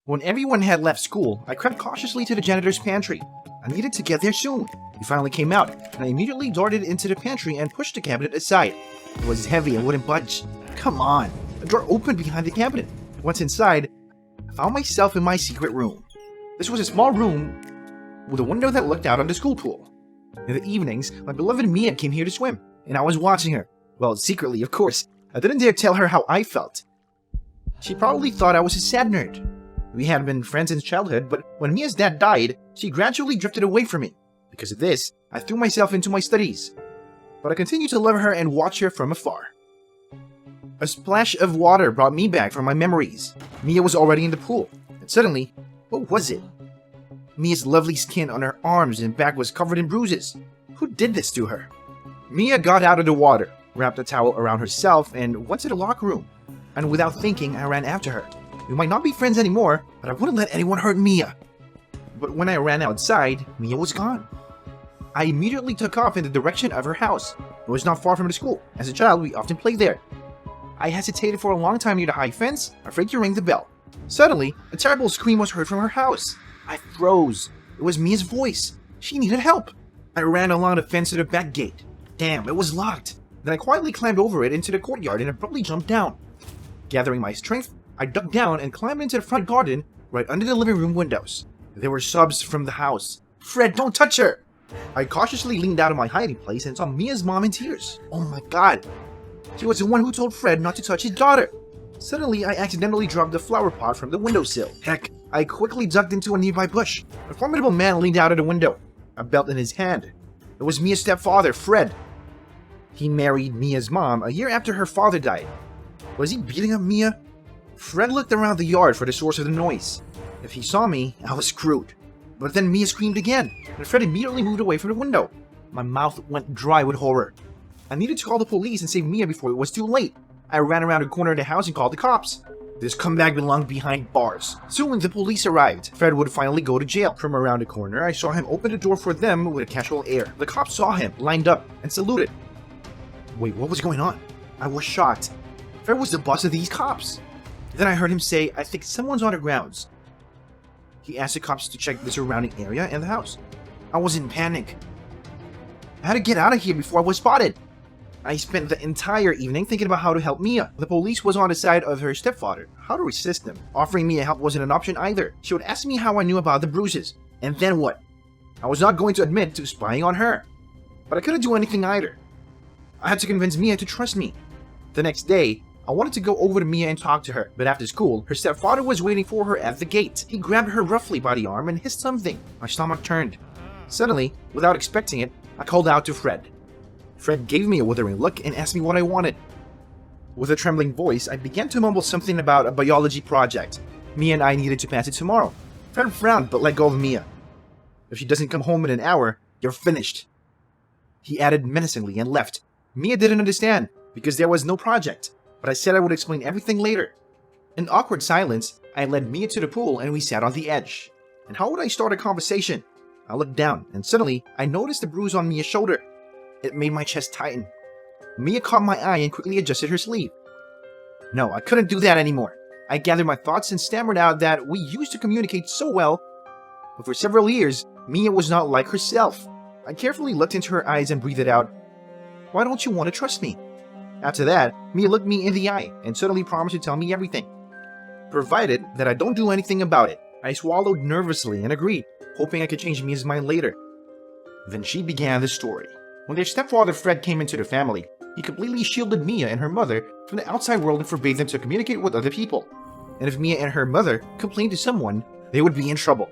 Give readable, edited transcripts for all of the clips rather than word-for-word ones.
When everyone had left school, I crept cautiously to the janitor's pantry. I needed to get there soon. He finally came out, and I immediately darted into the pantry and pushed the cabinet aside. It was heavy and wouldn't budge. Come on! A door opened behind the cabinet. Once inside, I found myself in my secret room. This was a small room with a window that looked out on the school pool. In the evenings, my beloved Mia came here to swim, and I was watching her. Well, secretly, of course. I didn't dare tell her how I felt. She probably thought I was a sad nerd. We had been friends since childhood, but when Mia's dad died, she gradually drifted away from me. Because of this, I threw myself into my studies. But I continued to love her and watch her from afar. A splash of water brought me back from my memories. Mia was already in the pool, and suddenly, what was it? Mia's lovely skin on her arms and back was covered in bruises. Who did this to her? Mia got out of the water, wrapped a towel around herself, and went to the locker room. And without thinking, I ran after her. We might not be friends anymore, but I wouldn't let anyone hurt Mia. But when I ran outside, Mia was gone. I immediately took off in the direction of her house. It was not far from the school. As a child, we often played there. I hesitated for a long time near the high fence, afraid to ring the bell. Suddenly, a terrible scream was heard from her house. I froze. It was Mia's voice. She needed help. I ran along the fence to the back gate. Damn, it was locked. Then I quietly climbed over it into the courtyard and abruptly jumped down. Gathering my strength, I ducked down and climbed into the front garden right under the living room windows. There were sobs from the house. "Fred, don't touch her!" I cautiously leaned out of my hiding place and saw Mia's mom in tears. Oh my god. She was the one who told Fred not to touch his daughter. Suddenly, I accidentally dropped the flower pot from the windowsill. Heck, I quickly ducked into a nearby bush. A formidable man leaned out of the window, a belt in his hand. It was Mia's stepfather, Fred. He married Mia's mom a year after her father died. Was he beating up Mia? Fred looked around the yard for the source of the noise. If he saw me, I was screwed. But then Mia screamed again, and Fred immediately moved away from the window. My mouth went dry with horror. I needed to call the police and save Mia before it was too late. I ran around the corner of the house and called the cops. This comeback belonged behind bars. Soon the police arrived. Fred would finally go to jail. From around the corner, I saw him open the door for them with a casual air. The cops saw him, lined up, and saluted. Wait, what was going on? I was shocked. Fred was the boss of these cops. Then I heard him say, "I think someone's on the grounds." He asked the cops to check the surrounding area and the house. I was in panic. I had to get out of here before I was spotted. I spent the entire evening thinking about how to help Mia. The police was on the side of her stepfather. How to resist them? Offering Mia help wasn't an option either. She would ask me how I knew about the bruises. And then what? I was not going to admit to spying on her. But I couldn't do anything either. I had to convince Mia to trust me. The next day, I wanted to go over to Mia and talk to her, but after school, her stepfather was waiting for her at the gate. He grabbed her roughly by the arm and hissed something. My stomach turned. Suddenly, without expecting it, I called out to Fred. Fred gave me a withering look and asked me what I wanted. With a trembling voice, I began to mumble something about a biology project. Mia and I needed to pass it tomorrow. Fred frowned but let go of Mia. "If she doesn't come home in an hour, you're finished," he added menacingly and left. Mia didn't understand, because there was no project, but I said I would explain everything later. In awkward silence, I led Mia to the pool and we sat on the edge. And how would I start a conversation? I looked down, and suddenly, I noticed a bruise on Mia's shoulder. It made my chest tighten. Mia caught my eye and quickly adjusted her sleeve. No, I couldn't do that anymore. I gathered my thoughts and stammered out that we used to communicate so well, but for several years, Mia was not like herself. I carefully looked into her eyes and breathed out, "Why don't you want to trust me?" After that, Mia looked me in the eye and suddenly promised to tell me everything, provided that I don't do anything about it. I swallowed nervously and agreed, hoping I could change Mia's mind later. Then she began the story. When their stepfather Fred came into the family, he completely shielded Mia and her mother from the outside world and forbade them to communicate with other people. And if Mia and her mother complained to someone, they would be in trouble.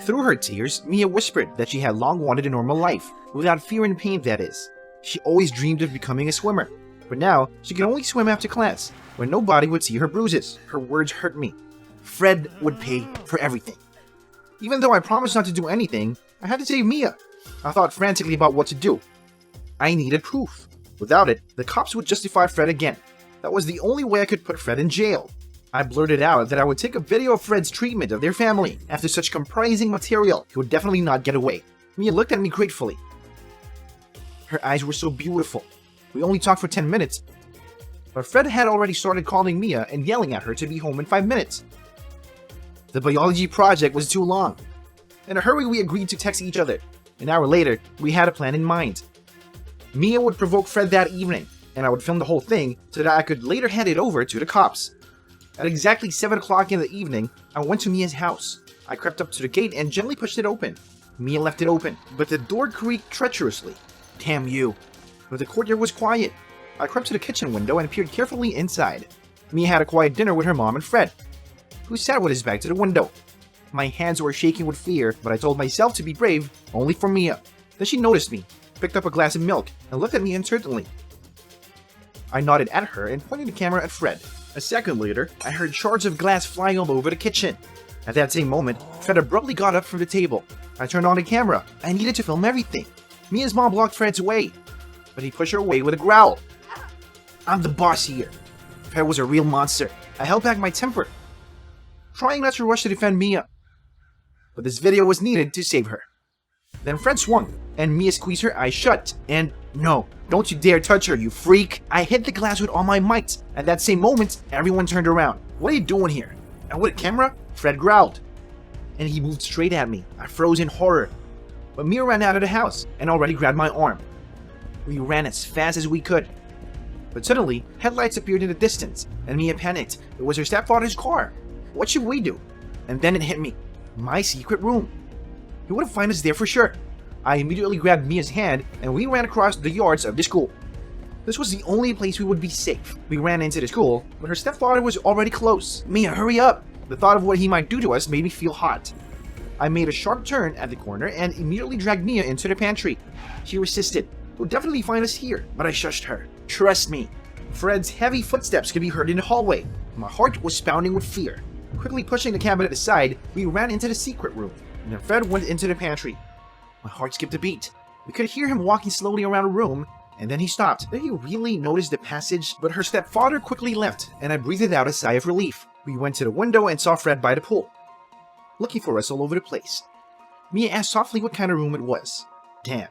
Through her tears, Mia whispered that she had long wanted a normal life, without fear and pain, that is. She always dreamed of becoming a swimmer, but now she could only swim after class, when nobody would see her bruises. Her words hurt me. Fred would pay for everything. Even though I promised not to do anything, I had to save Mia. I thought frantically about what to do. I needed proof. Without it, the cops would justify Fred again. That was the only way I could put Fred in jail. I blurted out that I would take a video of Fred's treatment of their family. After such comprising material, he would definitely not get away. Mia looked at me gratefully. Her eyes were so beautiful. We only talked for 10 minutes, but Fred had already started calling Mia and yelling at her to be home in 5 minutes. The biology project was too long. In a hurry, we agreed to text each other. An hour later, we had a plan in mind. Mia would provoke Fred that evening, and I would film the whole thing so that I could later hand it over to the cops. At exactly 7 o'clock in the evening, I went to Mia's house. I crept up to the gate and gently pushed it open. Mia left it open, but the door creaked treacherously. Damn you. But the courtyard was quiet. I crept to the kitchen window and peered carefully inside. Mia had a quiet dinner with her mom and Fred, who sat with his back to the window. My hands were shaking with fear, but I told myself to be brave, only for Mia. Then she noticed me, picked up a glass of milk, and looked at me uncertainly. I nodded at her and pointed the camera at Fred. A second later, I heard shards of glass flying all over the kitchen. At that same moment, Fred abruptly got up from the table. I turned on the camera. I needed to film everything. Mia's mom blocked Fred's way, but he pushed her away with a growl. I'm the boss here. Fred was a real monster. I held back my temper, trying not to rush to defend Mia. But this video was needed to save her. Then Fred swung, and Mia squeezed her eyes shut, and no, don't you dare touch her, you freak! I hit the glass with all my might. At that same moment, everyone turned around. What are you doing here? And with a camera? Fred growled, and he moved straight at me. I froze in horror. But Mia ran out of the house and already grabbed my arm. We ran as fast as we could. But suddenly, headlights appeared in the distance, and Mia panicked. It was her stepfather's car. What should we do? And then it hit me. My secret room. He would find us there for sure. I immediately grabbed Mia's hand and we ran across the yards of the school. This was the only place we would be safe. We ran into the school, but her stepfather was already close. Mia, hurry up! The thought of what he might do to us made me feel hot. I made a sharp turn at the corner and immediately dragged Mia into the pantry. She resisted. He'll definitely find us here, but I shushed her. Trust me. Fred's heavy footsteps could be heard in the hallway. My heart was pounding with fear. Quickly pushing the cabinet aside, we ran into the secret room, and then Fred went into the pantry. My heart skipped a beat. We could hear him walking slowly around the room, and then he stopped. Did he really notice the passage? But her stepfather quickly left, and I breathed out a sigh of relief. We went to the window and saw Fred by the pool, looking for us all over the place. Mia asked softly what kind of room it was. Damn.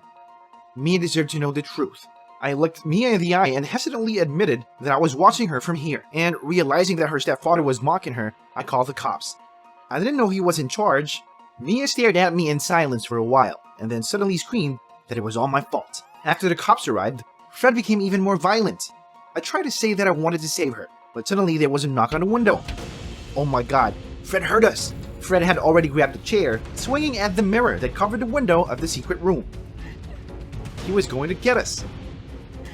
Mia deserved to know the truth. I looked Mia in the eye and hesitantly admitted that I was watching her from here, and realizing that her stepfather was mocking her, I called the cops. I didn't know he was in charge. Mia stared at me in silence for a while, and then suddenly screamed that it was all my fault. After the cops arrived, Fred became even more violent. I tried to say that I wanted to save her, but suddenly there was a knock on the window. Oh my god, Fred heard us! Fred had already grabbed a chair, swinging at the mirror that covered the window of the secret room. He was going to get us.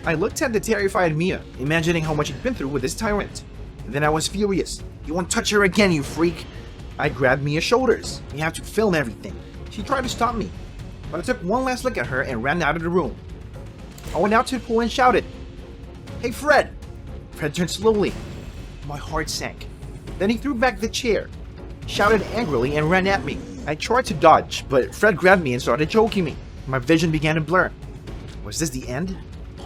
I looked at the terrified Mia, imagining how much he'd been through with this tyrant. Then I was furious. You won't touch her again, you freak! I grabbed Mia's shoulders. We have to film everything. She tried to stop me, but I took one last look at her and ran out of the room. I went out to the pool and shouted, Hey Fred! Fred turned slowly. My heart sank. Then he threw back the chair, shouted angrily, and ran at me. I tried to dodge, but Fred grabbed me and started choking me. My vision began to blur. Was this the end?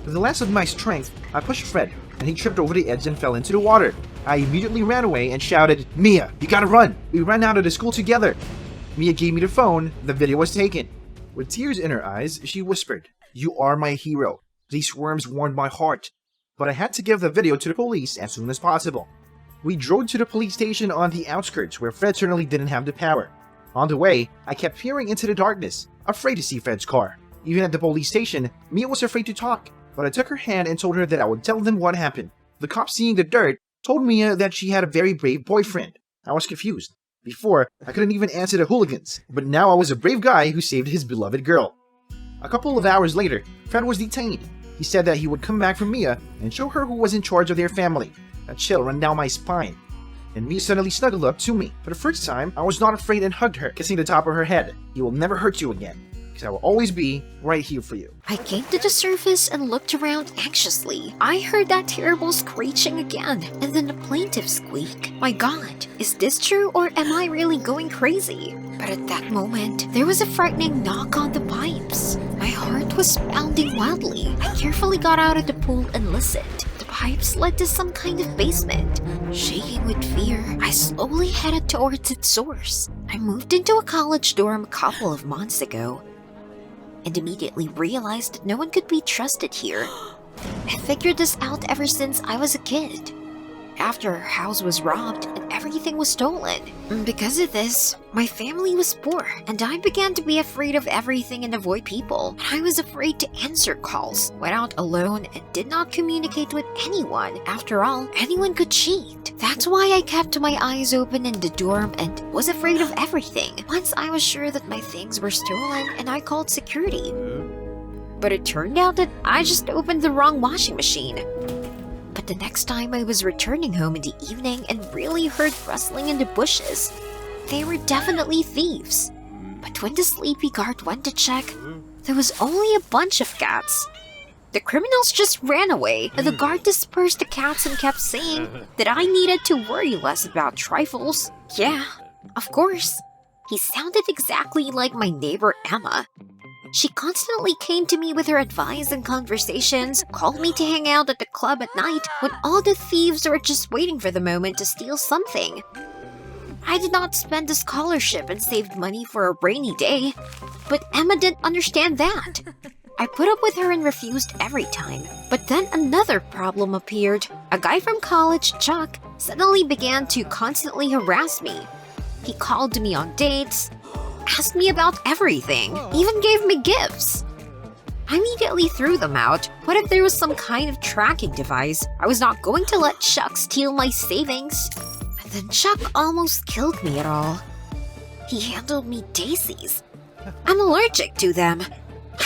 With the last of my strength, I pushed Fred, and he tripped over the edge and fell into the water. I immediately ran away and shouted, Mia, you gotta run! We ran out of the school together. Mia gave me the phone. The video was taken. With tears in her eyes, she whispered, You are my hero. These worms warmed my heart. But I had to give the video to the police as soon as possible. We drove to the police station on the outskirts where Fred certainly didn't have the power. On the way, I kept peering into the darkness, afraid to see Fred's car. Even at the police station, Mia was afraid to talk, but I took her hand and told her that I would tell them what happened. The cops, seeing the dirt, told Mia that she had a very brave boyfriend. I was confused. Before, I couldn't even answer the hooligans, but now I was a brave guy who saved his beloved girl. A couple of hours later, Fred was detained. He said that he would come back for Mia and show her who was in charge of their family. A chill ran down my spine, and Mia suddenly snuggled up to me. For the first time, I was not afraid and hugged her, kissing the top of her head. He will never hurt you again, because I will always be right here for you. I came to the surface and looked around anxiously. I heard that terrible screeching again, and then a plaintive squeak. My god, is this true or am I really going crazy? But at that moment, there was a frightening knock on the pipes. My heart was pounding wildly. I carefully got out of the pool and listened. The pipes led to some kind of basement. Shaking with fear, I slowly headed towards its source. I moved into a college dorm a couple of months ago, and immediately realized that no one could be trusted here. I figured this out ever since I was a kid. After our house was robbed and every everything was stolen. Because of this, my family was poor, and I began to be afraid of everything and avoid people. I was afraid to answer calls, went out alone, and did not communicate with anyone. After all, anyone could cheat. That's why I kept my eyes open in the dorm and was afraid of everything. Once I was sure that my things were stolen, and I called security. But it turned out that I just opened the wrong washing machine. But the next time I was returning home in the evening and really heard rustling in the bushes, they were definitely thieves. But when the sleepy guard went to check, there was only a bunch of cats. The criminals just ran away, and the guard dispersed the cats and kept saying that I needed to worry less about trifles. Yeah, of course. He sounded exactly like my neighbor Emma. She constantly came to me with her advice and conversations, called me to hang out at the club at night when all the thieves were just waiting for the moment to steal something. I did not spend the scholarship and saved money for a rainy day, but Emma didn't understand that. I put up with her and refused every time. But then another problem appeared. A guy from college, Chuck, suddenly began to constantly harass me. He called me on dates, asked me about everything, even gave me gifts. I immediately threw them out. What if there was some kind of tracking device? I was not going to let Chuck steal my savings. And then Chuck almost killed me at all. He handled me daisies. I'm allergic to them.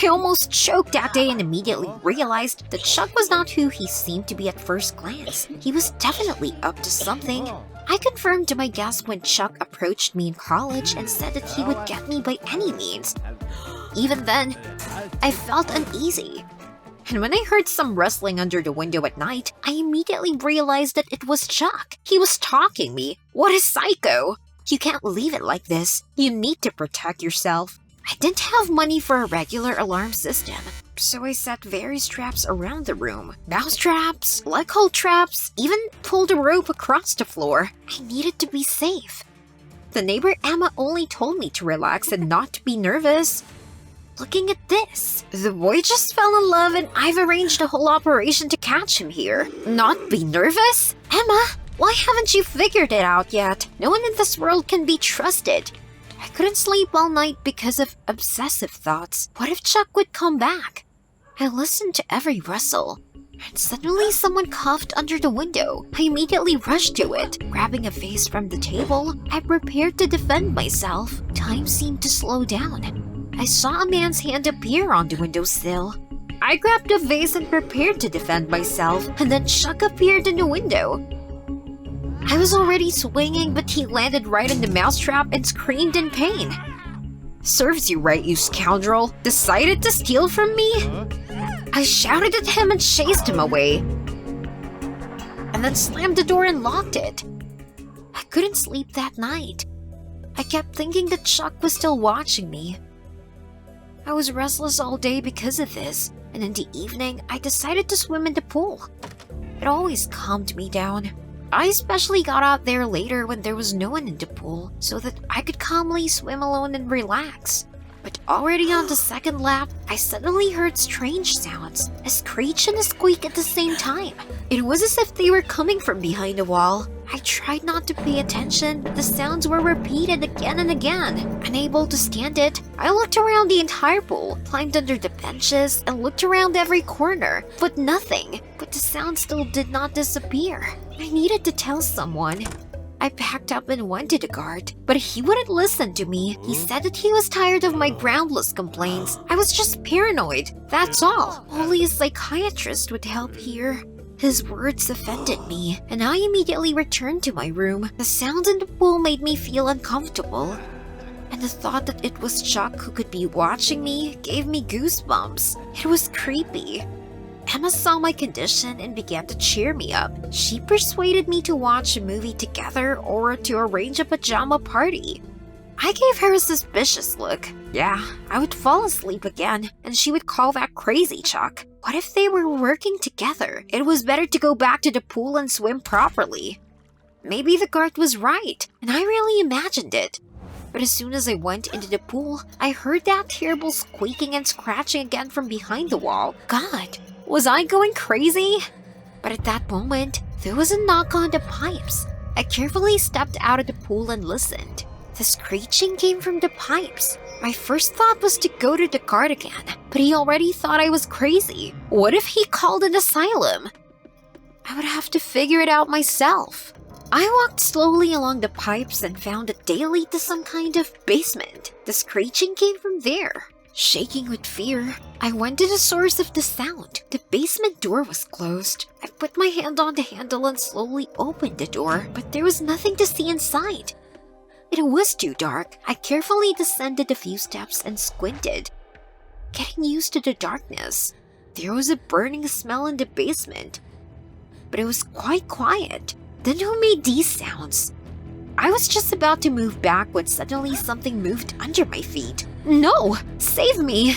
I almost choked that day and immediately realized that Chuck was not who he seemed to be at first glance. He was definitely up to something. I confirmed to my guess when Chuck approached me in college and said that he would get me by any means. Even then, I felt uneasy. And when I heard some rustling under the window at night, I immediately realized that it was Chuck. He was stalking me. What a psycho! You can't leave it like this. You need to protect yourself. I didn't have money for a regular alarm system, so I set various traps around the room. Mouse traps, leg hold traps, even pulled a rope across the floor. I needed to be safe. The neighbor Emma only told me to relax and not to be nervous. Looking at this, the boy just fell in love and I've arranged a whole operation to catch him here. Not be nervous? Emma, why haven't you figured it out yet? No one in this world can be trusted. I couldn't sleep all night because of obsessive thoughts. What if Chuck would come back? I listened to every rustle, and suddenly someone coughed under the window. I immediately rushed to it. Grabbing a vase from the table, I prepared to defend myself. Time seemed to slow down. I saw a man's hand appear on the windowsill. I grabbed a vase and prepared to defend myself, and then Chuck appeared in the window. I was already swinging, but he landed right in the mousetrap and screamed in pain. Serves you right, you scoundrel. Decided to steal from me? I shouted at him and chased him away. And then slammed the door and locked it. I couldn't sleep that night. I kept thinking that Chuck was still watching me. I was restless all day because of this, and in the evening, I decided to swim in the pool. It always calmed me down. I especially got out there later when there was no one in the pool, so that I could calmly swim alone and relax. But already on the second lap, I suddenly heard strange sounds, a screech and a squeak at the same time. It was as if they were coming from behind a wall. I tried not to pay attention, but the sounds were repeated again and again. Unable to stand it, I looked around the entire pool, climbed under the benches, and looked around every corner, but nothing. But the sound still did not disappear. I needed to tell someone. I packed up and went to the guard, but he wouldn't listen to me. He said that he was tired of my groundless complaints. I was just paranoid, that's all. Only a psychiatrist would help here. His words offended me, and I immediately returned to my room. The sounds in the pool made me feel uncomfortable, and the thought that it was Chuck who could be watching me gave me goosebumps. It was creepy. Emma saw my condition and began to cheer me up. She persuaded me to watch a movie together or to arrange a pajama party. I gave her a suspicious look. Yeah, I would fall asleep again, and she would call that crazy Chuck. What if they were working together? It was better to go back to the pool and swim properly. Maybe the guard was right, and I really imagined it. But as soon as I went into the pool, I heard that terrible squeaking and scratching again from behind the wall. God, was I going crazy? But at that moment, there was a knock on the pipes. I carefully stepped out of the pool and listened. The screeching came from the pipes. My first thought was to go to the guard again, but he already thought I was crazy. What if he called an asylum? I would have to figure it out myself. I walked slowly along the pipes and found that they lead to some kind of basement. The screeching came from there. Shaking with fear, I went to the source of the sound. The basement door was closed. I put my hand on the handle and slowly opened the door, but there was nothing to see inside. It was too dark. I carefully descended a few steps and squinted. Getting used to the darkness, there was a burning smell in the basement, but it was quite quiet. Then who made these sounds? I was just about to move back when suddenly something moved under my feet. No! Save me!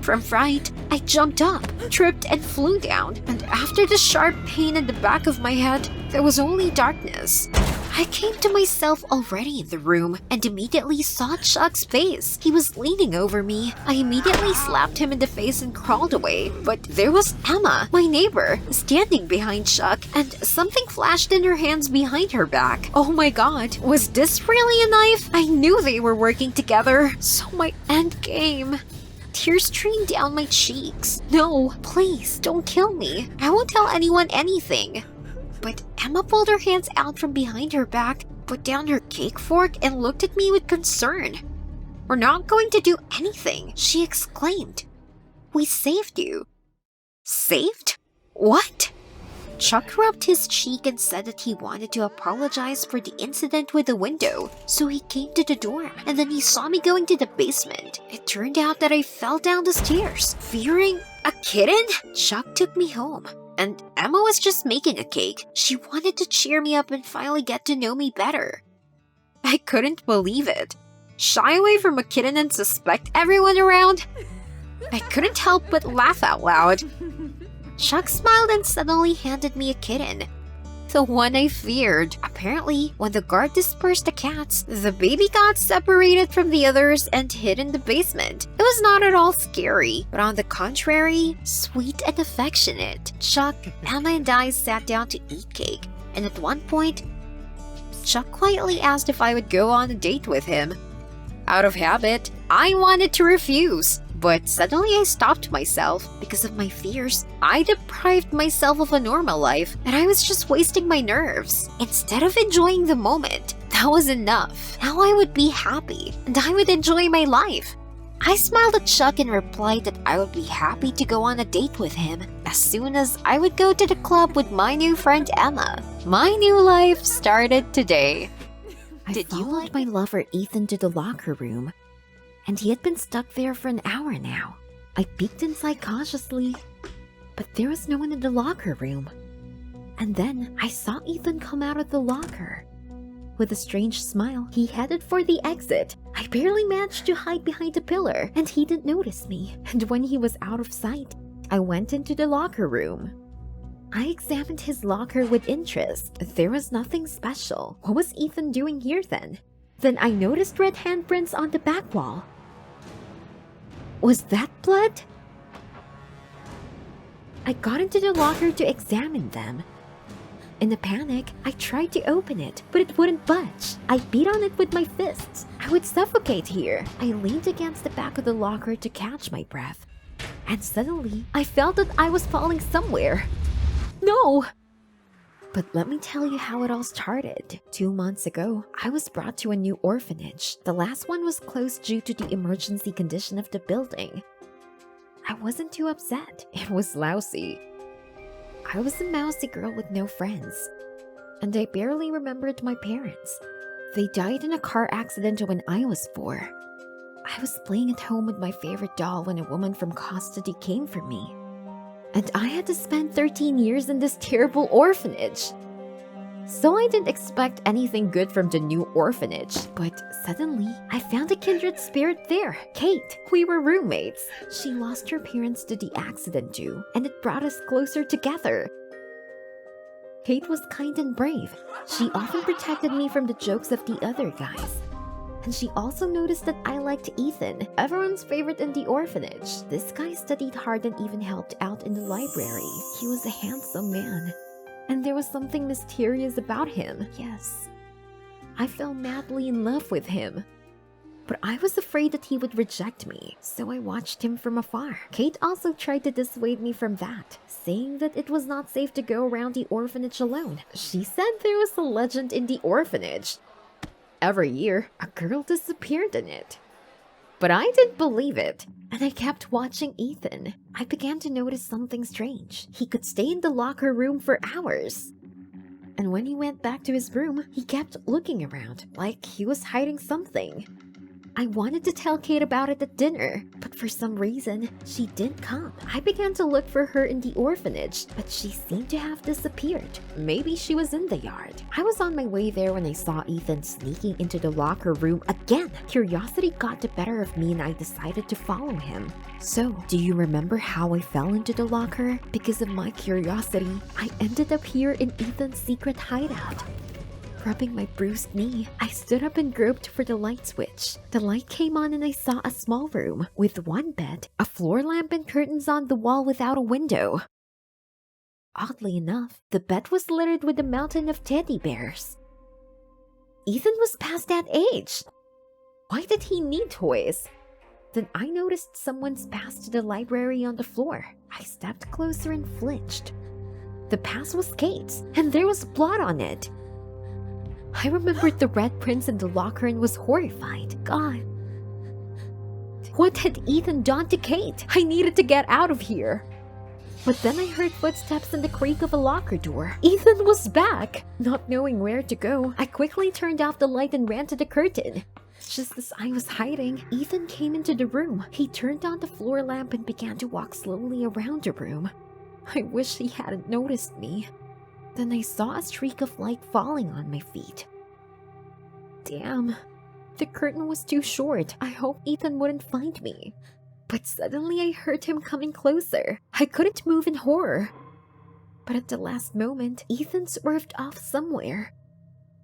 From fright, I jumped up, tripped, and flew down. And after the sharp pain in the back of my head, there was only darkness. I came to myself already in the room and immediately saw Chuck's face. He was leaning over me. I immediately slapped him in the face and crawled away. But there was Emma, my neighbor, standing behind Chuck, and something flashed in her hands behind her back. Oh my god, was this really a knife? I knew they were working together. So my end game. Tears streamed down my cheeks. No, please, don't kill me. I won't tell anyone anything. But Emma pulled her hands out from behind her back, put down her cake fork, and looked at me with concern. "We're not going to do anything," she exclaimed. "We saved you." Saved? What? Chuck rubbed his cheek and said that he wanted to apologize for the incident with the window, so he came to the dorm, and then he saw me going to the basement. It turned out that I fell down the stairs, fearing a kitten. Chuck took me home, and Emma was just making a cake. She wanted to cheer me up and finally get to know me better. I couldn't believe it. Shy away from a kitten and suspect everyone around? I couldn't help but laugh out loud. Chuck smiled and suddenly handed me a kitten. The one I feared. Apparently, when the guard dispersed the cats, the baby got separated from the others and hid in the basement. It was not at all scary, but on the contrary, sweet and affectionate. Chuck, Emma, and I sat down to eat cake, and at one point, Chuck quietly asked if I would go on a date with him. Out of habit, I wanted to refuse. But suddenly I stopped myself because of my fears. I deprived myself of a normal life, and I was just wasting my nerves. Instead of enjoying the moment, that was enough. Now I would be happy, and I would enjoy my life. I smiled at Chuck and replied that I would be happy to go on a date with him as soon as I would go to the club with my new friend Emma. My new life started today. I followed my lover Ethan to the locker room, and he had been stuck there for an hour now. I peeked inside cautiously, but there was no one in the locker room. And then I saw Ethan come out of the locker. With a strange smile, he headed for the exit. I barely managed to hide behind a pillar, and he didn't notice me. And when he was out of sight, I went into the locker room. I examined his locker with interest. There was nothing special. What was Ethan doing here then? Then I noticed red handprints on the back wall. Was that blood? I got into the locker to examine them. In a panic, I tried to open it, but it wouldn't budge. I beat on it with my fists. I would suffocate here. I leaned against the back of the locker to catch my breath. And suddenly, I felt that I was falling somewhere. No! But let me tell you how it all started. 2 months ago, I was brought to a new orphanage. The last one was closed due to the emergency condition of the building. I wasn't too upset. It was lousy. I was a mousy girl with no friends, and I barely remembered my parents. They died in a car accident when I was 4. I was playing at home with my favorite doll when a woman from custody came for me. And I had to spend 13 years in this terrible orphanage. So I didn't expect anything good from the new orphanage, but suddenly I found a kindred spirit there, Kate. We were roommates. She lost her parents to the accident too, and it brought us closer together. Kate was kind and brave. She often protected me from the jokes of the other guys. And she also noticed that I liked Ethan, everyone's favorite in the orphanage. This guy studied hard and even helped out in the library. He was a handsome man. and there was something mysterious about him. Yes, I fell madly in love with him. But I was afraid that he would reject me, so I watched him from afar. Kate also tried to dissuade me from that, saying that it was not safe to go around the orphanage alone. She said there was a legend in the orphanage. Every year, a girl disappeared in it. But I didn't believe it, and I kept watching Ethan. I began to notice something strange. He could stay in the locker room for hours. And when he went back to his room, he kept looking around, like he was hiding something. I wanted to tell Kate about it at dinner, but for some reason, she didn't come. I began to look for her in the orphanage, but she seemed to have disappeared. Maybe she was in the yard. I was on my way there when I saw Ethan sneaking into the locker room again. Curiosity got the better of me and I decided to follow him. So, do you remember how I fell into the locker? Because of my curiosity, I ended up here in Ethan's secret hideout. Rubbing my bruised knee, I stood up and groped for the light switch. The light came on and I saw a small room with one bed, a floor lamp and curtains on the wall without a window. Oddly enough, the bed was littered with a mountain of teddy bears. Ethan was past that age. Why did he need toys? Then I noticed someone's pass to the library on the floor. I stepped closer and flinched. The pass was Kate's, and there was blood on it. I remembered the red prints in the locker and was horrified. God. What had Ethan done to Kate? I needed to get out of here. But then I heard footsteps and the creak of a locker door. Ethan was back! Not knowing where to go, I quickly turned off the light and ran to the curtain. Just as I was hiding, Ethan came into the room. He turned on the floor lamp and began to walk slowly around the room. I wish he hadn't noticed me. Then I saw a streak of light falling on my feet. Damn. The curtain was too short. I hoped Ethan wouldn't find me. But suddenly I heard him coming closer. I couldn't move in horror. But at the last moment, Ethan swerved off somewhere.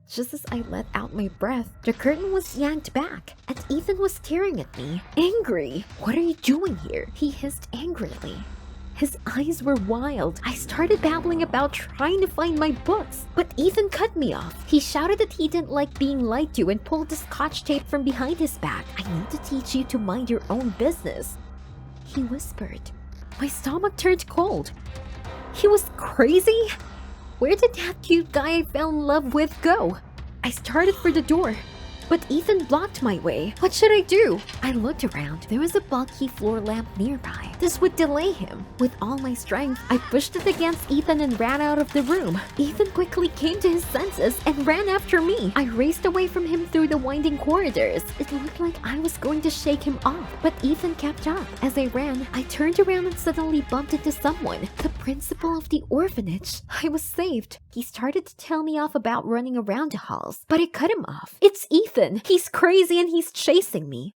Just as I let out my breath, the curtain was yanked back, and Ethan was staring at me, angry. What are you doing here? He hissed angrily. His eyes were wild. I started babbling about trying to find my books, but Ethan cut me off. He shouted that he didn't like being lied to and pulled the scotch tape from behind his back. I need to teach you to mind your own business, he whispered. My stomach turned cold. He was crazy? Where did that cute guy I fell in love with go? I started for the door, but Ethan blocked my way. What should I do? I looked around. There was a bulky floor lamp nearby. This would delay him. With all my strength, I pushed it against Ethan and ran out of the room. Ethan quickly came to his senses and ran after me. I raced away from him through the winding corridors. It looked like I was going to shake him off, but Ethan kept up. As I ran, I turned around and suddenly bumped into someone. The principal of the orphanage. I was saved. He started to tell me off about running around the halls, but I cut him off. It's Ethan. He's crazy and he's chasing me.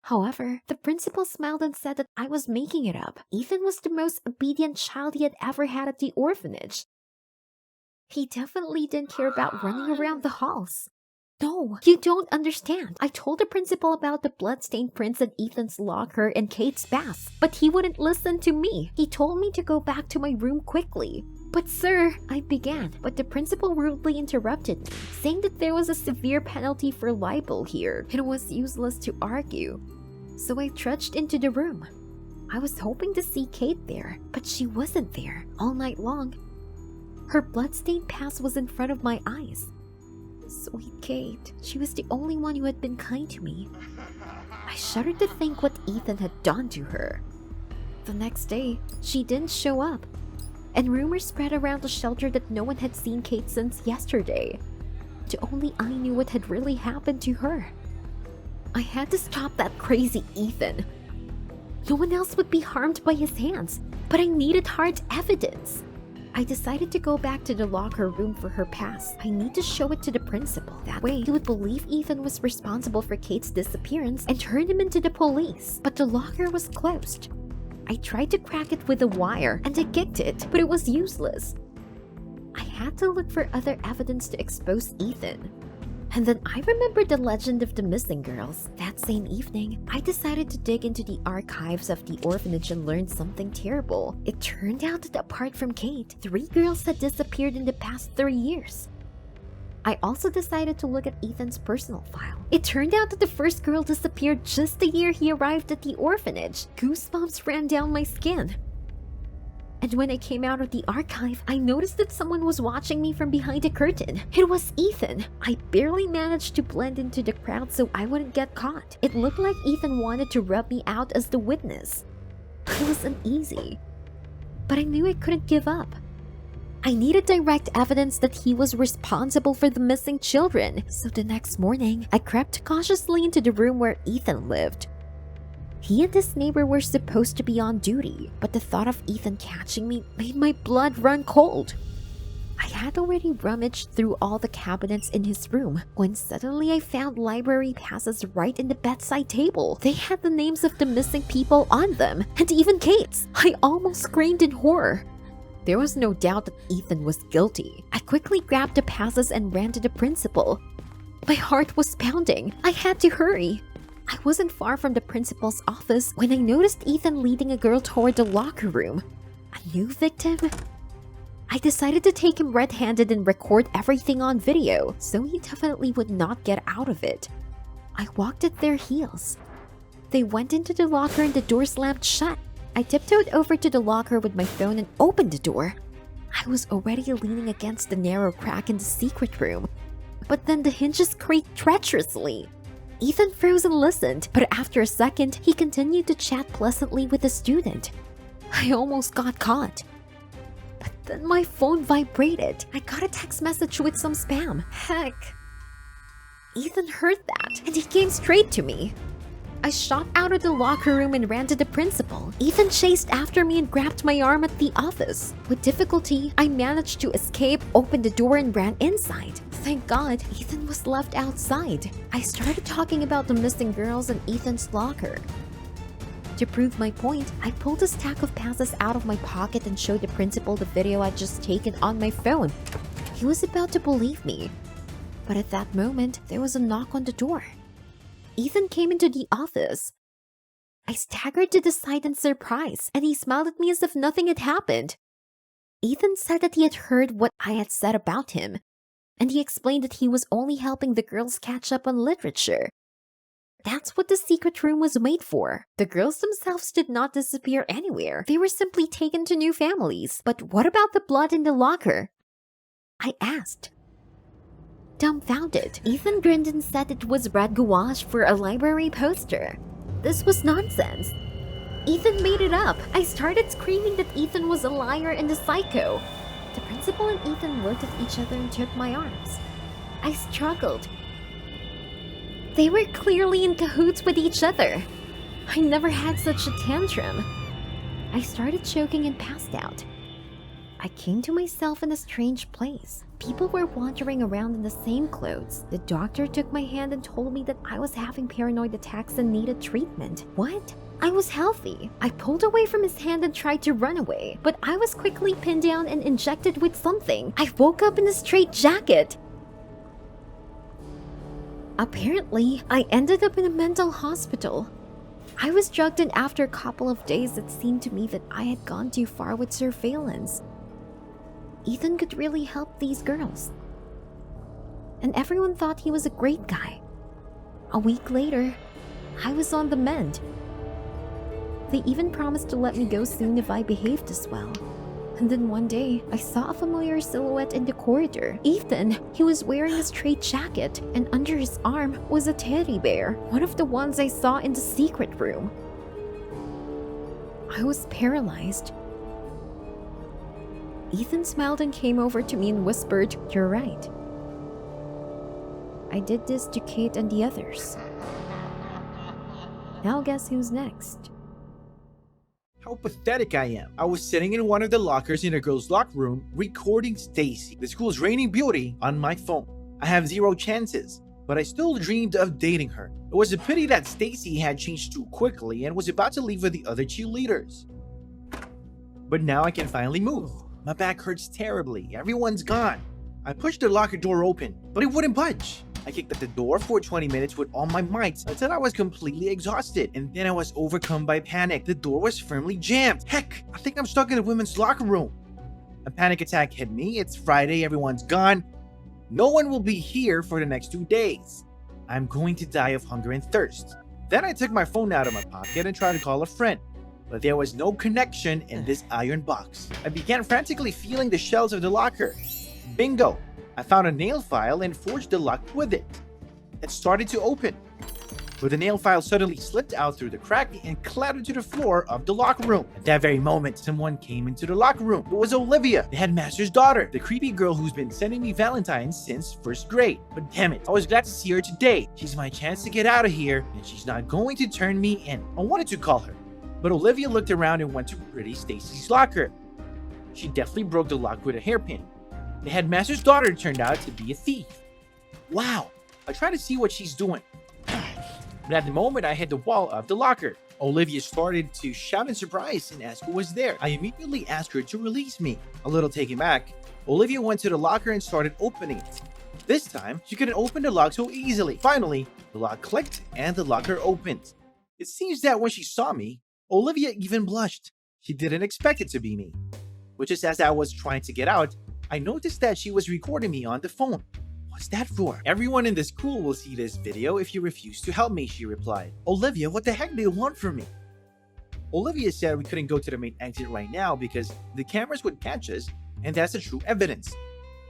However, the principal smiled and said that I was making it up. Ethan was the most obedient child he had ever had at the orphanage. He definitely didn't care about running around the halls. No, you don't understand. I told the principal about the bloodstained prints in Ethan's locker and Kate's bath, but he wouldn't listen to me. He told me to go back to my room quickly. But sir, I began, but the principal rudely interrupted me, saying that there was a severe penalty for libel here. It was useless to argue. So I trudged into the room. I was hoping to see Kate there, but she wasn't there all night long. Her bloodstained past was in front of my eyes. Sweet Kate, she was the only one who had been kind to me. I shuddered to think what Ethan had done to her. The next day, she didn't show up, and rumors spread around the shelter that no one had seen Kate since yesterday. Only I knew what had really happened to her. I had to stop that crazy Ethan. No one else would be harmed by his hands, but I needed hard evidence. I decided to go back to the locker room for her pass. I need to show it to the principal. That way, he would believe Ethan was responsible for Kate's disappearance and turn him into the police. But the locker was closed. I tried to crack it with a wire and I kicked it, but it was useless. I had to look for other evidence to expose Ethan. And then I remembered the legend of the missing girls. That same evening, I decided to dig into the archives of the orphanage and learn something terrible. It turned out that apart from Kate, 3 girls had disappeared in the past 3 years. I also decided to look at Ethan's personal file. It turned out that the first girl disappeared just the year he arrived at the orphanage. Goosebumps ran down my skin. And when I came out of the archive, I noticed that someone was watching me from behind a curtain. It was Ethan. I barely managed to blend into the crowd so I wouldn't get caught. It looked like Ethan wanted to rub me out as the witness. It was uneasy, but I knew I couldn't give up. I needed direct evidence that he was responsible for the missing children. So the next morning, I crept cautiously into the room where Ethan lived. He and his neighbor were supposed to be on duty, but the thought of Ethan catching me made my blood run cold. I had already rummaged through all the cabinets in his room when suddenly I found library passes right in the bedside table. They had the names of the missing people on them, and even Kate's. I almost screamed in horror. There was no doubt that Ethan was guilty. I quickly grabbed the passes and ran to the principal. My heart was pounding. I had to hurry. I wasn't far from the principal's office when I noticed Ethan leading a girl toward the locker room. A new victim? I decided to take him red-handed and record everything on video, so he definitely would not get out of it. I walked at their heels. They went into the locker and the door slammed shut. I tiptoed over to the locker with my phone and opened the door. I was already leaning against the narrow crack in the secret room, but then the hinges creaked treacherously. Ethan froze and listened, but after a second, he continued to chat pleasantly with a student. I almost got caught. But then my phone vibrated. I got a text message with some spam. Heck. Ethan heard that, and he came straight to me. I shot out of the locker room and ran to the principal. Ethan chased after me and grabbed my arm at the office. With difficulty, I managed to escape, opened the door, and ran inside. Thank God, Ethan was left outside. I started talking about the missing girls in Ethan's locker. To prove my point, I pulled a stack of passes out of my pocket and showed the principal the video I'd just taken on my phone. He was about to believe me. But at that moment, there was a knock on the door. Ethan came into the office. I staggered to the side in surprise, and he smiled at me as if nothing had happened. Ethan said that he had heard what I had said about him, and he explained that he was only helping the girls catch up on literature. That's what the secret room was made for. The girls themselves did not disappear anywhere. They were simply taken to new families. But what about the blood in the locker? I asked. Dumbfounded, Ethan grinned and said it was red gouache for a library poster. This was nonsense. Ethan made it up. I started screaming that Ethan was a liar and a psycho. The principal and Ethan looked at each other and took my arms. I struggled. They were clearly in cahoots with each other. I never had such a tantrum. I started choking and passed out. I came to myself in a strange place. People were wandering around in the same clothes. The doctor took my hand and told me that I was having paranoid attacks and needed treatment. What? I was healthy. I pulled away from his hand and tried to run away, but I was quickly pinned down and injected with something. I woke up in a straitjacket. Apparently, I ended up in a mental hospital. I was drugged, and after a couple of days, it seemed to me that I had gone too far with surveillance. Ethan could really help these girls. And everyone thought he was a great guy. A week later, I was on the mend. They even promised to let me go soon if I behaved as well. And then one day, I saw a familiar silhouette in the corridor. Ethan, he was wearing a straitjacket, and under his arm was a teddy bear, one of the ones I saw in the secret room. I was paralyzed. Ethan smiled and came over to me and whispered, "You're right. I did this to Kate and the others. Now guess who's next?" How pathetic I am. I was sitting in one of the lockers in a girl's locker room recording Stacy, the school's reigning beauty, on my phone. I have 0 chances, but I still dreamed of dating her. It was a pity that Stacy had changed too quickly and was about to leave with the other cheerleaders. But now I can finally move. My back hurts terribly. Everyone's gone. I pushed the locker door open, but it wouldn't budge. I kicked at the door for 20 minutes with all my might until I was completely exhausted, and then I was overcome by panic. The door was firmly jammed. Heck, I think I'm stuck in the women's locker room. A panic attack hit me. It's Friday, everyone's gone. No one will be here for the next 2 days. I'm going to die of hunger and thirst. Then I took my phone out of my pocket and tried to call a friend, but there was no connection in this iron box. I began frantically feeling the shelves of the locker. Bingo! I found a nail file and forged the lock with it. It started to open, but the nail file suddenly slipped out through the crack and clattered to the floor of the locker room. At that very moment, someone came into the locker room. It was Olivia, the headmaster's daughter, the creepy girl who's been sending me Valentines since first grade. But damn it, I was glad to see her today. She's my chance to get out of here, and she's not going to turn me in. I wanted to call her, but Olivia looked around and went to pretty Stacy's locker. She definitely broke the lock with a hairpin. The headmaster's daughter turned out to be a thief. Wow, I tried to see what she's doing. But at the moment I hit the wall of the locker, Olivia started to shout in surprise and ask who was there. I immediately asked her to release me. A little taken back, Olivia went to the locker and started opening it. This time, she couldn't open the lock so easily. Finally, the lock clicked and the locker opened. It seems that when she saw me, Olivia even blushed. She didn't expect it to be me. But just as I was trying to get out, I noticed that she was recording me on the phone. What's that for? Everyone in the school will see this video if you refuse to help me, she replied. Olivia, what the heck do you want from me? Olivia said we couldn't go to the main exit right now because the cameras would catch us, and that's the true evidence.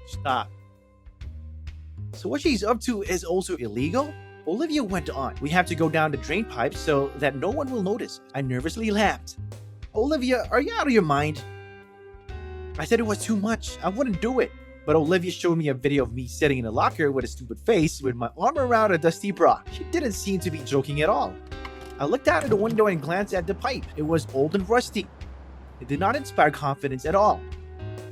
Stop. So what she's up to is also illegal? Olivia went on. We have to go down the drain pipe so that no one will notice. I nervously laughed. Olivia, are you out of your mind? I said it was too much. I wouldn't do it. But Olivia showed me a video of me sitting in a locker with a stupid face with my arm around a dusty bra. She didn't seem to be joking at all. I looked out of the window and glanced at the pipe. It was old and rusty. It did not inspire confidence at all.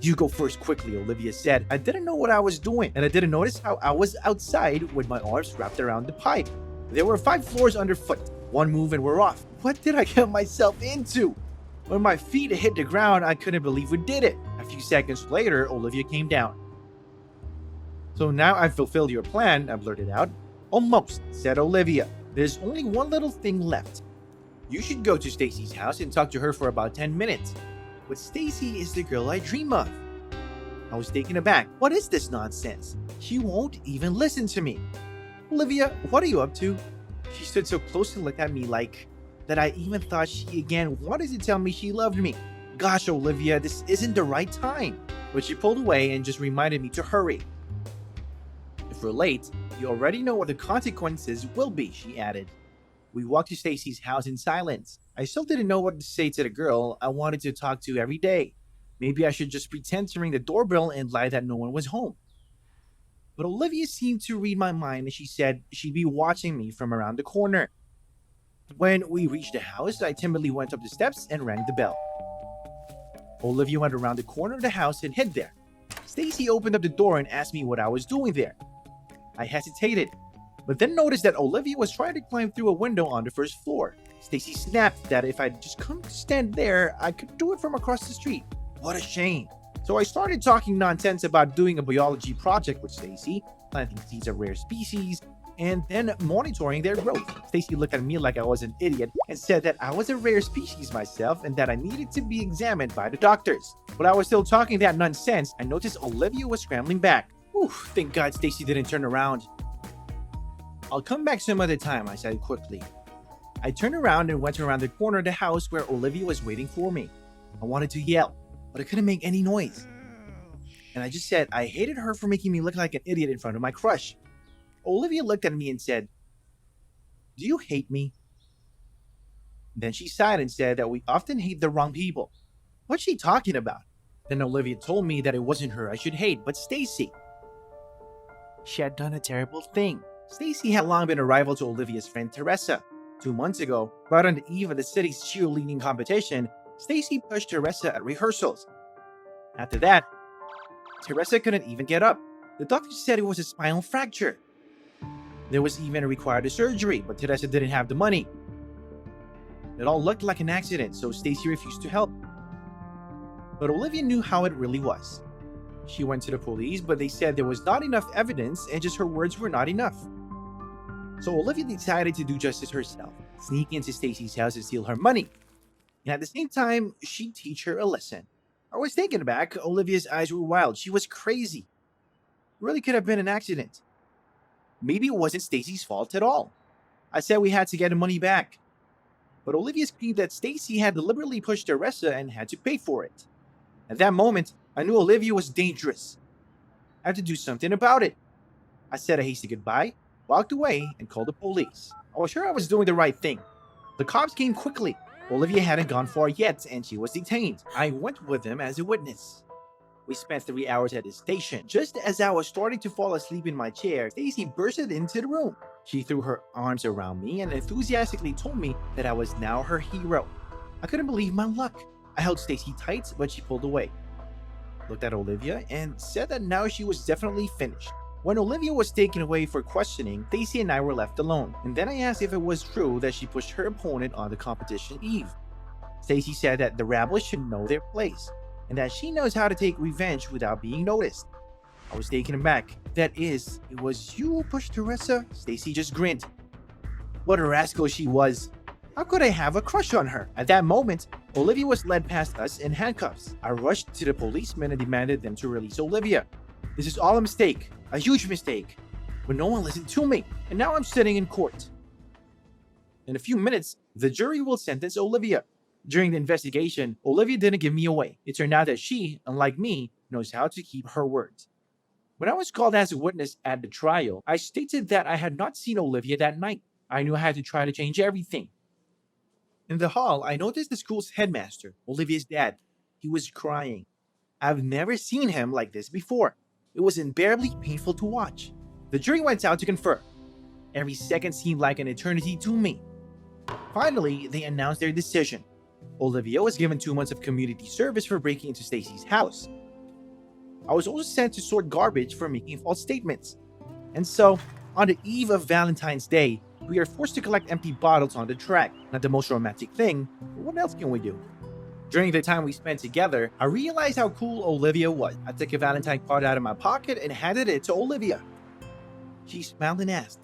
You go first quickly, Olivia said. I didn't know what I was doing, and I didn't notice how I was outside with my arms wrapped around the pipe. There were 5 floors underfoot. One move and we're off. What did I get myself into? When my feet hit the ground, I couldn't believe we did it. A few seconds later, Olivia came down. So now I've fulfilled your plan, I blurted out. Almost, said Olivia. There's only one little thing left. You should go to Stacy's house and talk to her for about 10 minutes. But Stacy is the girl I dream of. I was taken aback. What is this nonsense? She won't even listen to me. Olivia, what are you up to? She stood so close and looked at me like that I even thought she again wanted to tell me she loved me. Gosh, Olivia, this isn't the right time. But she pulled away and just reminded me to hurry. If we're late, you already know what the consequences will be, she added. We walked to Stacy's house in silence. I still didn't know what to say to the girl I wanted to talk to every day. Maybe I should just pretend to ring the doorbell and lie that no one was home. But Olivia seemed to read my mind and she said she'd be watching me from around the corner. When we reached the house, I timidly went up the steps and rang the bell. Olivia went around the corner of the house and hid there. Stacy opened up the door and asked me what I was doing there. I hesitated, but then noticed that Olivia was trying to climb through a window on the first floor. Stacy snapped that if I'd just come to stand there, I could do it from across the street. What a shame. So I started talking nonsense about doing a biology project with Stacy, planting seeds of rare species, and then monitoring their growth. Stacy looked at me like I was an idiot and said that I was a rare species myself and that I needed to be examined by the doctors. While I was still talking that nonsense, I noticed Olivia was scrambling back. Whew, thank God Stacy didn't turn around. I'll come back some other time, I said quickly. I turned around and went around the corner of the house where Olivia was waiting for me. I wanted to yell, but I couldn't make any noise. And I just said I hated her for making me look like an idiot in front of my crush. Olivia looked at me and said, "Do you hate me?" Then she sighed and said that we often hate the wrong people. What's she talking about? Then Olivia told me that it wasn't her I should hate, but Stacy. She had done a terrible thing. Stacy had long been a rival to Olivia's friend Teresa. 2 months ago, right on the eve of the city's cheerleading competition, Stacy pushed Teresa at rehearsals. After that, Teresa couldn't even get up. The doctor said it was a spinal fracture. There was even required a surgery, but Teresa didn't have the money. It all looked like an accident, so Stacy refused to help. But Olivia knew how it really was. She went to the police, but they said there was not enough evidence and just her words were not enough. So Olivia decided to do justice herself, sneak into Stacy's house and steal her money. And at the same time, she'd teach her a lesson. I was taken aback. Olivia's eyes were wild. She was crazy. It really could have been an accident. Maybe it wasn't Stacy's fault at all. I said we had to get the money back. But Olivia screamed that Stacy had deliberately pushed Teresa and had to pay for it. At that moment, I knew Olivia was dangerous. I had to do something about it. I said a hasty goodbye, walked away, and called the police. I was sure I was doing the right thing. The cops came quickly. Olivia hadn't gone far yet, and she was detained. I went with them as a witness. We spent 3 hours at the station. Just as I was starting to fall asleep in my chair, Stacy bursted into the room. She threw her arms around me and enthusiastically told me that I was now her hero. I couldn't believe my luck. I held Stacy tight, but she pulled away. Looked at Olivia and said that now she was definitely finished. When Olivia was taken away for questioning, Stacy and I were left alone, and then I asked if it was true that she pushed her opponent on the competition eve. Stacy said that the rabble should know their place, and that she knows how to take revenge without being noticed. I was taken aback. That is, it was you who pushed Teresa? Stacy just grinned. What a rascal she was. How could I have a crush on her? At that moment, Olivia was led past us in handcuffs. I rushed to the policemen and demanded them to release Olivia. This is all a mistake, a huge mistake. But no one listened to me, and now I'm sitting in court. In a few minutes, the jury will sentence Olivia. During the investigation, Olivia didn't give me away. It turned out that she, unlike me, knows how to keep her words. When I was called as a witness at the trial, I stated that I had not seen Olivia that night. I knew I had to try to change everything. In the hall, I noticed the school's headmaster, Olivia's dad. He was crying. I've never seen him like this before. It was unbearably painful to watch. The jury went out to confer. Every second seemed like an eternity to me. Finally, they announced their decision. Olivia was given 2 months of community service for breaking into Stacy's house. I was also sent to sort garbage for making false statements. And so, on the eve of Valentine's Day, we are forced to collect empty bottles on the track. Not the most romantic thing, but what else can we do? During the time we spent together, I realized how cool Olivia was. I took a Valentine card out of my pocket and handed it to Olivia. She smiled and asked,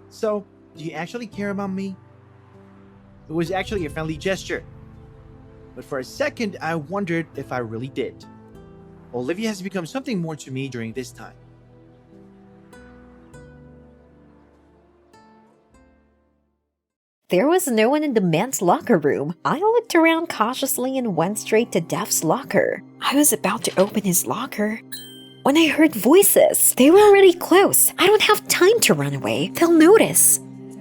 "So, do you actually care about me?" It was actually a friendly gesture. But for a second, I wondered if I really did. Olivia has become something more to me during this time. There was no one in the men's locker room. I looked around cautiously and went straight to Dev's locker. I was about to open his locker when I heard voices. They were already close. I don't have time to run away. They'll notice.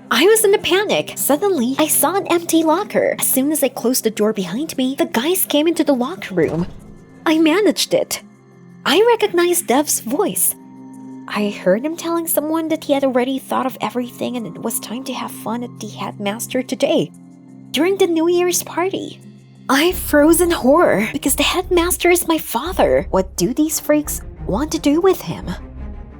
I was in a panic. Suddenly, I saw an empty locker. As soon as I closed the door behind me, the guys came into the locker room. I managed it. I recognized Dev's voice. I heard him telling someone that he had already thought of everything and it was time to have fun at the headmaster today, during the New Year's party. I froze in horror because the headmaster is my father. What do these freaks want to do with him?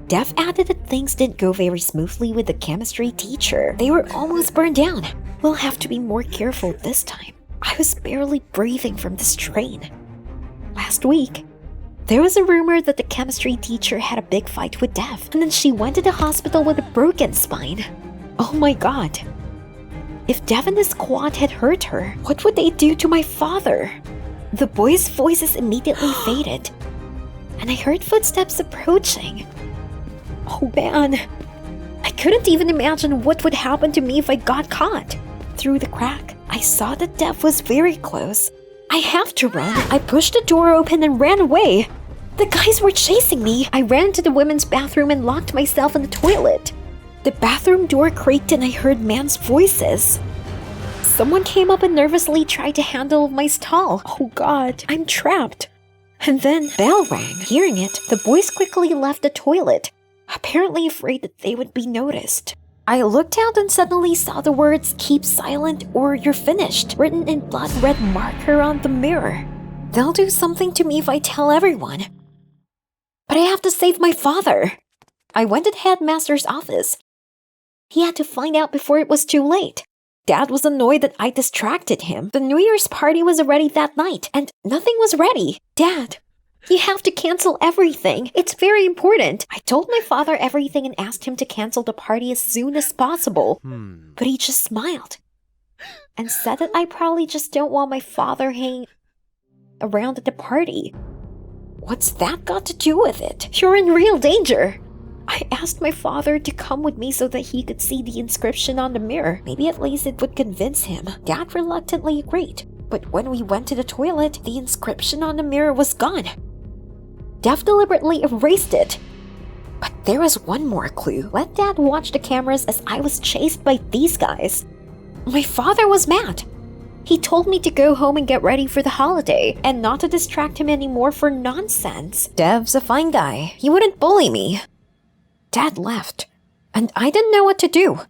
Dev added that things didn't go very smoothly with the chemistry teacher. They were almost burned down. We'll have to be more careful this time. I was barely breathing from the strain. Last week, there was a rumor that the chemistry teacher had a big fight with Dev, and then she went to the hospital with a broken spine. Oh my god. If Dev and his squad had hurt her, what would they do to my father? The boys' voices immediately faded, and I heard footsteps approaching. Oh man. I couldn't even imagine what would happen to me if I got caught. Through the crack, I saw that Dev was very close. I have to run. I pushed the door open and ran away. The guys were chasing me. I ran into the women's bathroom and locked myself in the toilet. The bathroom door creaked and I heard men's voices. Someone came up and nervously tried to handle my stall. Oh god, I'm trapped. And then bell rang. Hearing it, the boys quickly left the toilet, apparently afraid that they would be noticed. I looked out and suddenly saw the words "Keep silent or you're finished" written in blood red marker on the mirror. They'll do something to me if I tell everyone. But I have to save my father. I went to the headmaster's office. He had to find out before it was too late. Dad was annoyed that I distracted him. The New Year's party was already that night, and nothing was ready. Dad, You have to cancel everything. It's very important. I told my father everything and asked him to cancel the party as soon as possible. But he just smiled and said that I probably just don't want my father hanging around at the party. What's that got to do with it? You're in real danger. I asked my father to come with me so that he could see the inscription on the mirror. Maybe at least it would convince him. Dad reluctantly agreed. But when we went to the toilet, the inscription on the mirror was gone. Dev deliberately erased it. But there was one more clue. Let Dad watch the cameras as I was chased by these guys. My father was mad. He told me to go home and get ready for the holiday, and not to distract him anymore for nonsense. Dev's a fine guy. He wouldn't bully me. Dad left, and I didn't know what to do.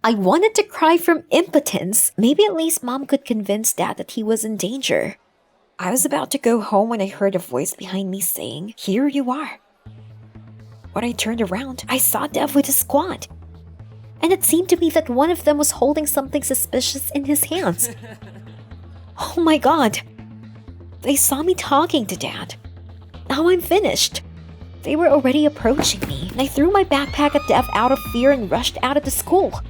I wanted to cry from impotence. Maybe at least Mom could convince Dad that he was in danger. I was about to go home when I heard a voice behind me saying, "Here you are." When I turned around, I saw Dev with a squad. And it seemed to me that one of them was holding something suspicious in his hands. Oh my god. They saw me talking to Dad. Now I'm finished. They were already approaching me, and I threw my backpack at Dev out of fear and rushed out of the school.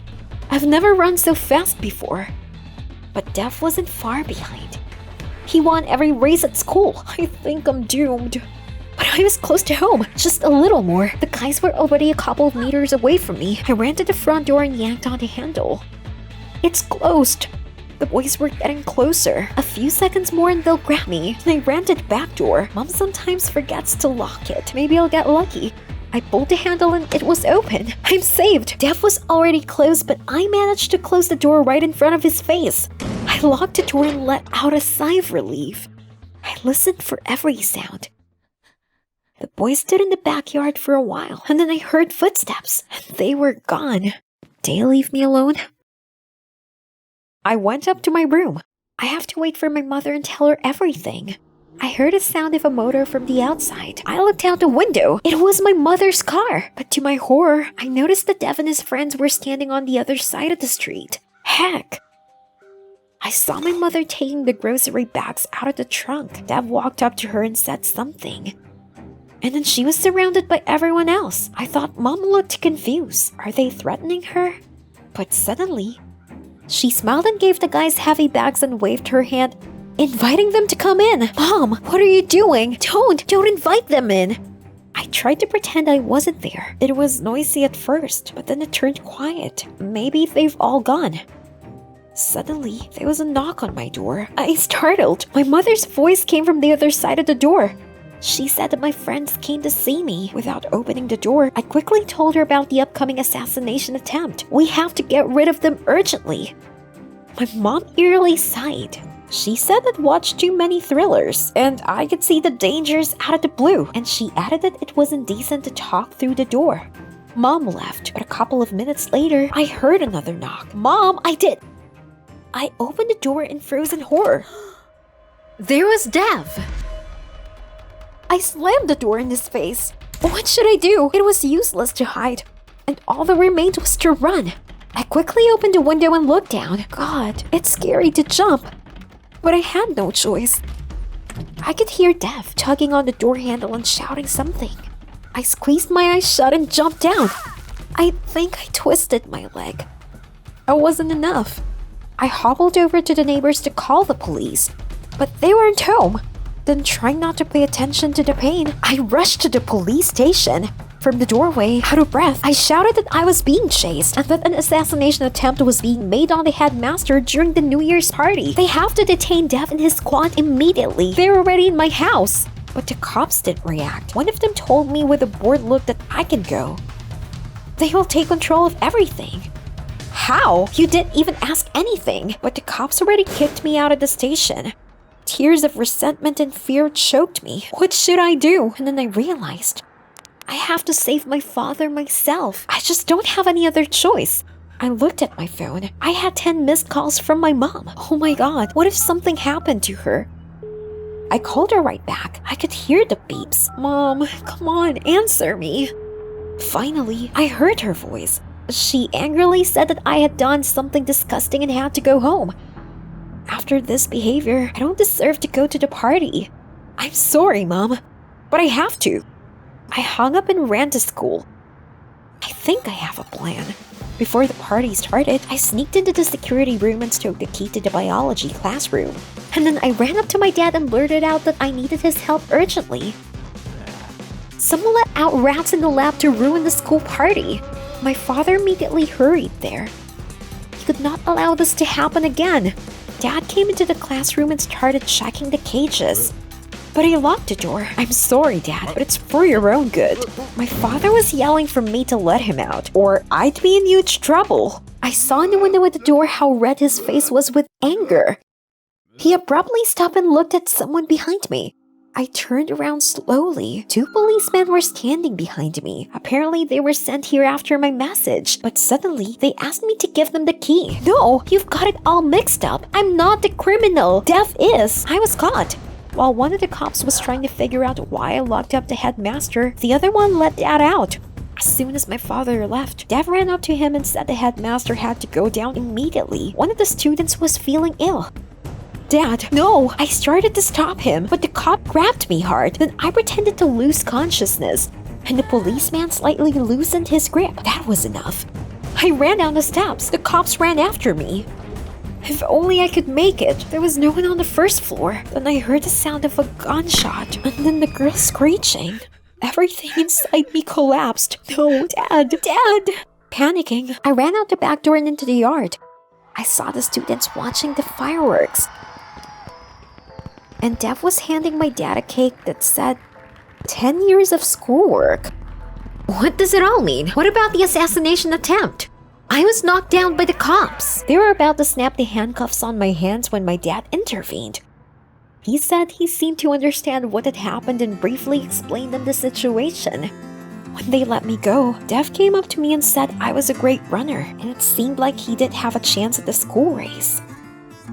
I've never run so fast before. But Dev wasn't far behind. He won every race at school. I think I'm doomed. But I was close to home, just a little more. The guys were already a couple of meters away from me. I ran to the front door and yanked on the handle. It's closed. The boys were getting closer. A few seconds more and they'll grab me. And I ran to the back door. Mom sometimes forgets to lock it. Maybe I'll get lucky. I pulled the handle and it was open. I'm saved. Dev was already closed, but I managed to close the door right in front of his face. I locked the door and let out a sigh of relief. I listened for every sound. The boys stood in the backyard for a while, and then I heard footsteps, and they were gone. They leave me alone? I went up to my room. I have to wait for my mother and tell her everything. I heard a sound of a motor from the outside. I looked out the window. It was my mother's car. But to my horror, I noticed that Dev and his friends were standing on the other side of the street. Heck! I saw my mother taking the grocery bags out of the trunk. Dev walked up to her and said something. And then she was surrounded by everyone else. I thought Mom looked confused. Are they threatening her? But suddenly, she smiled and gave the guys heavy bags and waved her hand, inviting them to come in. Mom, what are you doing? Don't invite them in. I tried to pretend I wasn't there. It was noisy at first, but then it turned quiet. Maybe they've all gone. Suddenly, there was a knock on my door. I startled. My mother's voice came from the other side of the door. She said that my friends came to see me. Without opening the door, I quickly told her about the upcoming assassination attempt. We have to get rid of them urgently. My mom eerily sighed. She said I'd watched too many thrillers, and I could see the dangers out of the blue, and she added that it was indecent to talk through the door. Mom left, but a couple of minutes later, I heard another knock. Mom, I opened the door in frozen horror. There was Dev. I slammed the door in his face. What should I do? It was useless to hide, and all that remained was to run. I quickly opened the window and looked down. God, it's scary to jump. But I had no choice. I could hear Dev tugging on the door handle and shouting something. I squeezed my eyes shut and jumped down. I think I twisted my leg. It wasn't enough. I hobbled over to the neighbors to call the police, but they weren't home. Then, trying not to pay attention to the pain, I rushed to the police station. From the doorway, out of breath, I shouted that I was being chased and that an assassination attempt was being made on the headmaster during the New Year's party. They have to detain Dev and his squad immediately. They're already in my house. But the cops didn't react. One of them told me with a bored look that I can go. They will take control of everything. How? You didn't even ask anything. But the cops already kicked me out of the station. Tears of resentment and fear choked me. What should I do? And then I realized I have to save my father myself. I just don't have any other choice. I looked at my phone. I had 10 missed calls from my mom. Oh my god, what if something happened to her? I called her right back. I could hear the beeps. Mom, come on, answer me. Finally, I heard her voice. She angrily said that I had done something disgusting and had to go home. After this behavior, I don't deserve to go to the party. I'm sorry, Mom. but I have to. I hung up and ran to school. I think I have a plan. Before the party started, I sneaked into the security room and stole the key to the biology classroom. And then I ran up to my dad and blurted out that I needed his help urgently. Someone let out rats in the lab to ruin the school party. My father immediately hurried there. He could not allow this to happen again. Dad came into the classroom and started checking the cages. But I locked the door. I'm sorry, Dad, but it's for your own good. My father was yelling for me to let him out, or I'd be in huge trouble. I saw in the window at the door how red his face was with anger. He abruptly stopped and looked at someone behind me. I turned around slowly. 2 policemen were standing behind me. Apparently, they were sent here after my message, but suddenly, they asked me to give them the key. No, you've got it all mixed up. I'm not the criminal. Dev is. I was caught. While one of the cops was trying to figure out why I locked up the headmaster, the other one let Dad out. As soon as my father left, Dev ran up to him and said the headmaster had to go down immediately. One of the students was feeling ill. Dad, no! I started to stop him, but the cop grabbed me hard. Then I pretended to lose consciousness, and the policeman slightly loosened his grip. That was enough. I ran down the steps. The cops ran after me. If only I could make it. There was no one on the first floor. Then I heard the sound of a gunshot, and then the girl screeching. Everything inside me collapsed. No, Dad! Dad! Panicking, I ran out the back door and into the yard. I saw the students watching the fireworks. And Dev was handing my dad a cake that said, 10 years of schoolwork. What does it all mean? What about the assassination attempt? I was knocked down by the cops. They were about to snap the handcuffs on my hands when my dad intervened. He said he seemed to understand what had happened and briefly explained them the situation. When they let me go, Dev came up to me and said I was a great runner, and it seemed like he did have a chance at the school race.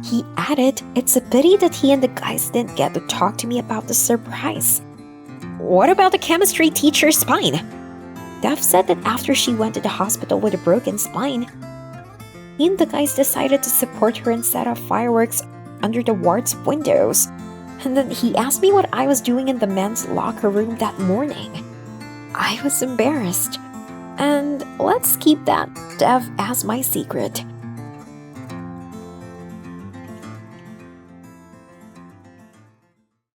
He added, it's a pity that he and the guys didn't get to talk to me about the surprise. What about the chemistry teacher's spine? Dev said that after she went to the hospital with a broken spine, he and the guys decided to support her and set off fireworks under the ward's windows. And then he asked me what I was doing in the men's locker room that morning. I was embarrassed. And let's keep that, Dev, as my secret.